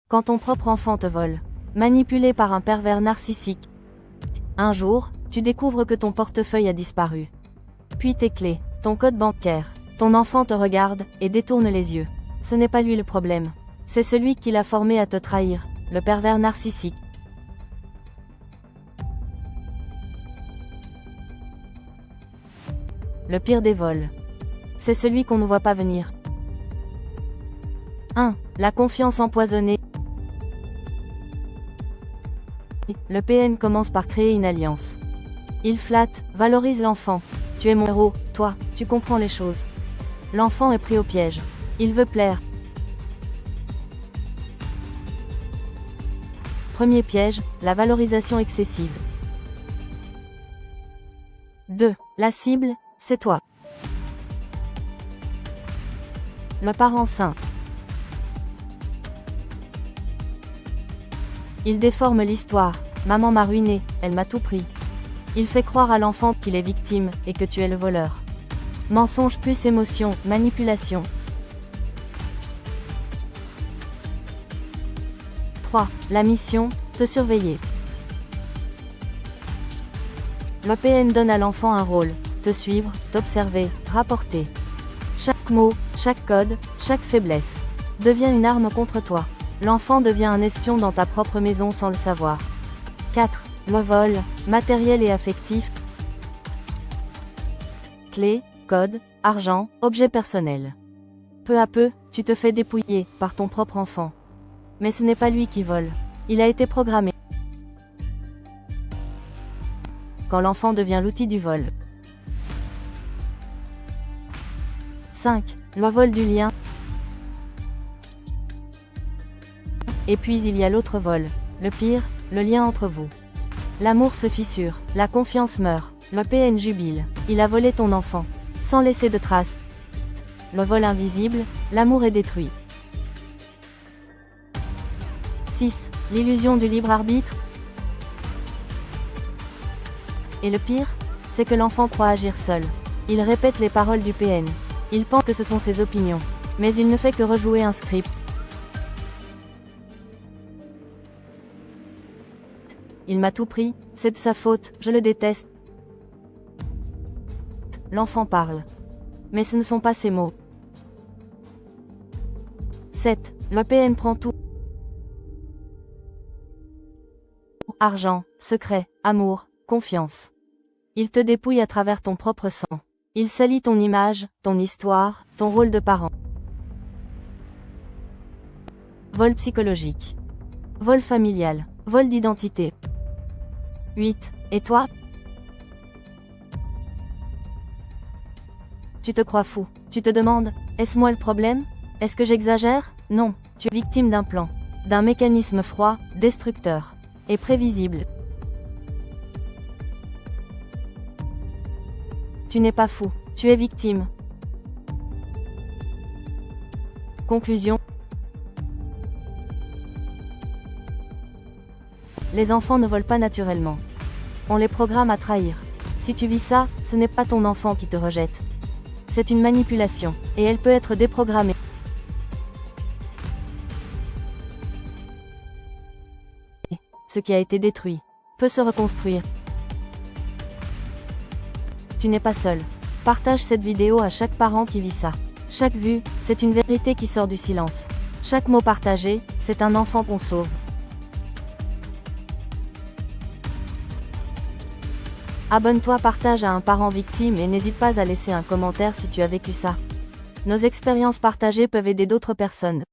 Quand ton propre enfant te vole, manipulé par un pervers narcissique. Un jour, tu découvres que ton portefeuille a disparu. Puis tes clés, ton code bancaire. Ton enfant te regarde et détourne les yeux. Ce n'est pas lui le problème. C'est celui qui l'a formé à te trahir, le pervers narcissique. Le pire des vols. C'est celui qu'on ne voit pas venir. 1. La confiance empoisonnée. Le PN commence par créer une alliance. Il flatte, valorise l'enfant. Tu es mon héros, toi, tu comprends les choses. L'enfant est pris au piège. Il veut plaire. Premier piège, la valorisation excessive. 2. La cible, c'est toi. Le parent sain. Il déforme l'histoire. Maman m'a ruiné, elle m'a tout pris. Il fait croire à l'enfant qu'il est victime et que tu es le voleur. Mensonge plus émotion, manipulation. 3. La mission, te surveiller. Le PN donne à l'enfant un rôle, te suivre, t'observer, rapporter. Chaque mot, chaque code, chaque faiblesse devient une arme contre toi. L'enfant devient un espion dans ta propre maison sans le savoir. 4. Le vol, matériel et affectif. Clés, codes, argent, objets personnels. Peu à peu, tu te fais dépouiller par ton propre enfant. Mais ce n'est pas lui qui vole. Il a été programmé. Quand l'enfant devient l'outil du vol. 5. Le vol du lien. Et puis il y a l'autre vol. Le pire, le lien entre vous. L'amour se fissure, la confiance meurt. Le PN jubile. Il a volé ton enfant, sans laisser de traces. Le vol invisible, l'amour est détruit. 6. L'illusion du libre arbitre. Et le pire, c'est que l'enfant croit agir seul. Il répète les paroles du PN. Il pense que ce sont ses opinions. Mais il ne fait que rejouer un script. Il m'a tout pris, c'est de sa faute, je le déteste. L'enfant parle. Mais ce ne sont pas ses mots. 7. Le PN prend tout. Argent, secret, amour, confiance. Il te dépouille à travers ton propre sang. Il salit ton image, ton histoire, ton rôle de parent. Vol psychologique. Vol familial. Vol d'identité. 8. Et toi? Tu te crois fou. Tu te demandes, est-ce moi le problème? Est-ce que j'exagère? Non, tu es victime d'un plan. D'un mécanisme froid, destructeur. Et prévisible. Tu n'es pas fou, tu es victime. Conclusion. Les enfants ne volent pas naturellement. On les programme à trahir. Si tu vis ça, ce n'est pas ton enfant qui te rejette. C'est une manipulation, et elle peut être déprogrammée. Ce qui a été détruit peut se reconstruire. Tu n'es pas seul. Partage cette vidéo à chaque parent qui vit ça. Chaque vue, c'est une vérité qui sort du silence. Chaque mot partagé, c'est un enfant qu'on sauve. Abonne-toi, partage à un parent victime et n'hésite pas à laisser un commentaire si tu as vécu ça. Nos expériences partagées peuvent aider d'autres personnes.